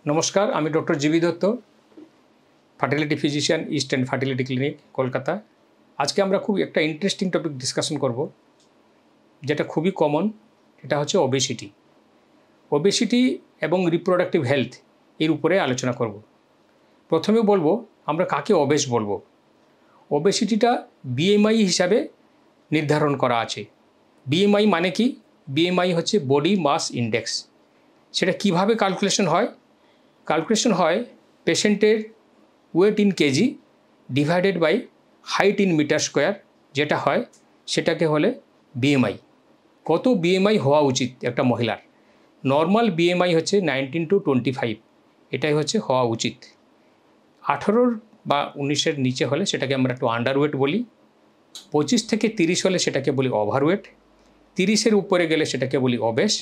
नमस्कार आमी doctor G V Dutt fertility physician East End fertility clinic Kolkata. आज के आमरा खूब एक इंटरेस्टिंग टपिक डिसकाशन करब जेटा खूबी कमन, এটা হচ্ছে ओबेसिटी। ओबेसिटी एवं रिप्रोडक्टिव हेल्थ एर उपरे आलोचना करब। प्रथमे बोलबो आमरा काके ओबेस बोलबो। ओबेसिटीटा बीएमआई हिसाबे निर्धारण करा आछे। बीएमआई माने कि बीएमआई হচ্ছে बडी मास इंडेक्स। সেটা কিভাবে ক্যালকুলেশন হয়? ক্যালকুলেশন হয় পেশেন্টের weight in KG divided by height in metre square, যেটা হয় সেটাকে হলে বিএমআই। কত বিএমআই হওয়া উচিত একটা মহিলার? নর্মাল বিএমআই হচ্ছে 19 to 25, এটাই হচ্ছে হওয়া উচিত। 18 বা 19-এর নিচে হলে সেটাকে আমরা একটু আন্ডারওয়েট বলি। 25 থেকে 30 হলে সেটাকে বলি ওভারওয়েট। 30-এর উপরে গেলে সেটাকে বলি ওবেস।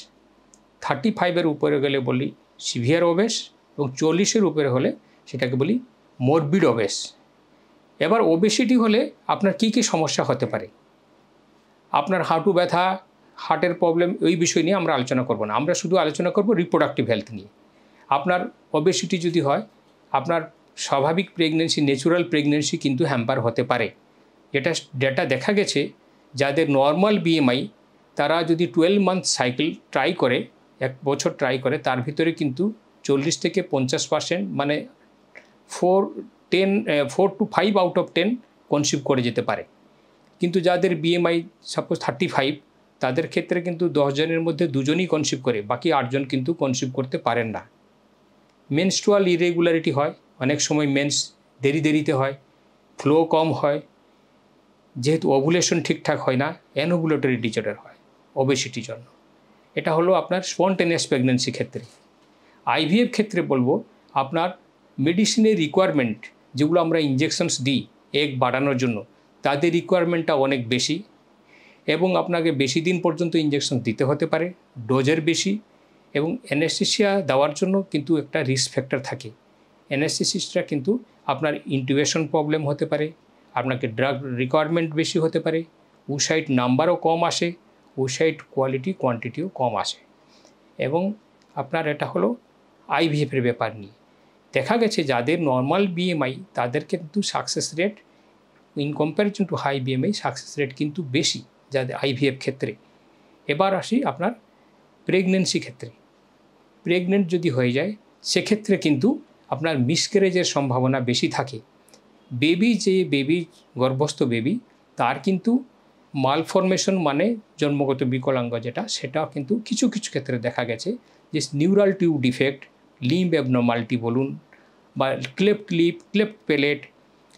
35-এর উপরে গেলে বলি সিভিয়ার ওবেস এবং 40-এর উপরে হলে সেটাকে বলি মরবিড ওবেস। এবার ওবেসিটি হলে আপনার কি কি সমস্যা হতে পারে? আপনার হাঁটু ব্যথা, হার্টের প্রবলেম, ওই বিষয় নিয়ে আমরা আলোচনা করব না। আমরা শুধু আলোচনা করব রিপ্রোডাক্টিভ হেলথ নিয়ে। আপনার ওবেসিটি যদি হয়, আপনার স্বাভাবিক প্রেগনেন্সি, ন্যাচুরাল প্রেগনেন্সি কিন্তু হ্যাম্পার হতে পারে। যেটা ডেটা দেখা গেছে, যাদের নর্মাল বিএমআই তারা যদি 12 মান্থ সাইকেল ট্রাই করে, 1 বছর ট্রাই করে, তার ভিতরে কিন্তু 40 থেকে 50% মানে 4 to 5 আউট অফ 10 কনসিভ করে যেতে পারে। কিন্তু যাদের বিএমআই সাপোজ 35, তাদের ক্ষেত্রে কিন্তু 10 জনের মধ্যে 2 জনই কনসিভ করে, বাকি 8 জন কিন্তু কনসিভ করতে পারেন না। মেনস্ট্রুয়াল ইরেগুলারিটি হয়, অনেক সময় মেন্স দেরিতে হয়, ফ্লো কম হয়, যেহেতু ওভুলেশন ঠিকঠাক হয় না, অ্যানোভুলেটরি ডিসঅর্ডার হয় ওবেসিটির জন্য। এটা হলো আপনার স্পন্টেনিয়াস প্রেগনেন্সি ক্ষেত্রে। আইভিএফ ক্ষেত্রে বলবো আপনার মেডিসিনের রিকোয়ারমেন্ট, যেগুলো আমরা ইনজেকশনস দিই এগ বাড়ানোর জন্য, তাদের রিকোয়ারমেন্টটা অনেক বেশি এবং আপনাকে বেশি দিন পর্যন্ত ইনজেকশন দিতে হতে পারে, ডোজের বেশি, এবং অ্যানেস্থেসিয়া দেওয়ার জন্য কিন্তু একটা রিস্ক ফ্যাক্টর থাকে। অ্যানেস্থেসিসটা কিন্তু আপনার ইন্টিউবেশন প্রবলেম হতে পারে, আপনাকে ড্রাগ রিকোয়ারমেন্ট বেশি হতে পারে, উসাইট নাম্বারও কম আসে, উসাইট কোয়ালিটি কোয়ান্টিটিও কম আসে। এবং আপনার এটা হলো আইভিএফের ব্যাপার নিয়ে দেখা গেছে যাদের নর্মাল বিএমআই তাদের কিন্তু success rate in comparison to high BMI success rate কিন্তু বেশি যাদের আইভিএফ ক্ষেত্রে। এবার আসি আপনার প্রেগনেন্সি ক্ষেত্রে। প্রেগনেন্ট যদি হয়ে যায় সেক্ষেত্রে কিন্তু আপনার মিসক্যারেজের সম্ভাবনা বেশি থাকে। বেবি গর্ভস্থ বেবি, তার কিন্তু মালফরমেশন মানে জন্মগত বিকলাঙ্গ যেটা, সেটাও কিন্তু কিছু ক্ষেত্রে দেখা গেছে যে neural tube defect, limb abnormality বলুন বা ক্লেফট লিপ, ক্লেফট প্যালেট,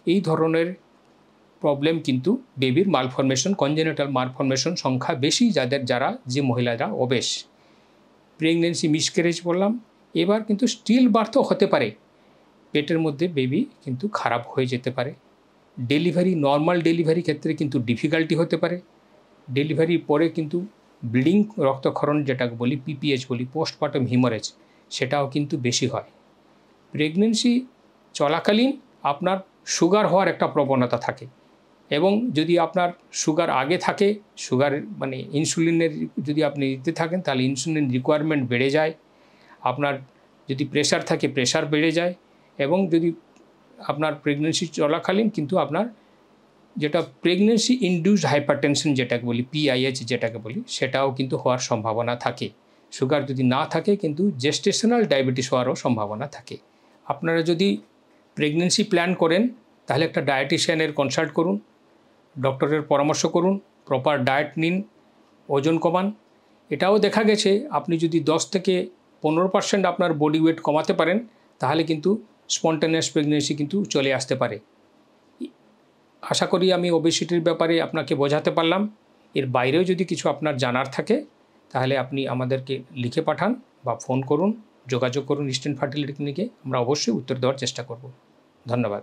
এই ধরনের প্রবলেম কিন্তু বেবির মালফরমেশন, কনজেনিটাল মালফরমেশন সংখ্যা বেশি যারা যে মহিলারা ওবেস। প্রেগনেন্সি মিসক্যারেজ বললাম। এবার কিন্তু স্টিল বার্থও হতে পারে, পেটের মধ্যে বেবি কিন্তু খারাপ হয়ে যেতে পারে। ডেলিভারি, নর্মাল ডেলিভারি ক্ষেত্রে কিন্তু ডিফিকাল্টি হতে পারে। ডেলিভারির পরে কিন্তু ব্লিডিং, রক্তক্ষরণ যেটাকে বলি পিপিএইচ বলি, পোস্টপার্টাম হিমোরেজ, সেটাও কিন্তু বেশি হয়। প্রেগনেন্সি চলাকালীন আপনার সুগার হওয়ার একটা প্রবণতা থাকে এবং যদি আপনার সুগার আগে থাকে, সুগার মানে ইনসুলিনের যদি আপনি দিতে থাকেন তাহলে ইনসুলিন রিকোয়ারমেন্ট বেড়ে যায়। আপনার যদি প্রেশার থাকে প্রেশার বেড়ে যায় এবং যদি আপনার প্রেগনেন্সি চলাকালীন কিন্তু আপনার যেটা প্রেগনেন্সি ইনডিউসড হাইপারটেনশন যেটাকে বলি, পিআইএইচ যেটাকে বলি, সেটাও কিন্তু হওয়ার সম্ভাবনা থাকে। সুগার যদি না থাকে কিন্তু জেস্টেশনাল ডায়াবেটিস হওয়ারও সম্ভাবনা থাকে। আপনারা যদি প্রেগনেন্সি প্ল্যান করেন তাহলে একটা ডায়েটিশিয়ানের কনসাল্ট করুন, ডক্টরের পরামর্শ করুন, প্রপার ডায়েট নিন, ওজন কমান। এটাও দেখা গেছে আপনি যদি 10 থেকে 15% আপনার বডি ওয়েট কমাতে পারেন তাহলে কিন্তু স্পন্টেনিয়াস প্রেগনেন্সি কিন্তু চলে আসতে পারে। আশা করি আমি ওবেসিটির ব্যাপারে আপনাকে বোঝাতে পারলাম। এর বাইরেও যদি কিছু আপনার জানার থাকে তাহলে আপনি আমাদেরকে লিখে পাঠান বা ফোন করুন, যোগাযোগ করুন ইস্টার্ন ফার্টিলিটি ক্লিনিকে। আমরা অবশ্যই উত্তর দেওয়ার চেষ্টা করব। ধন্যবাদ।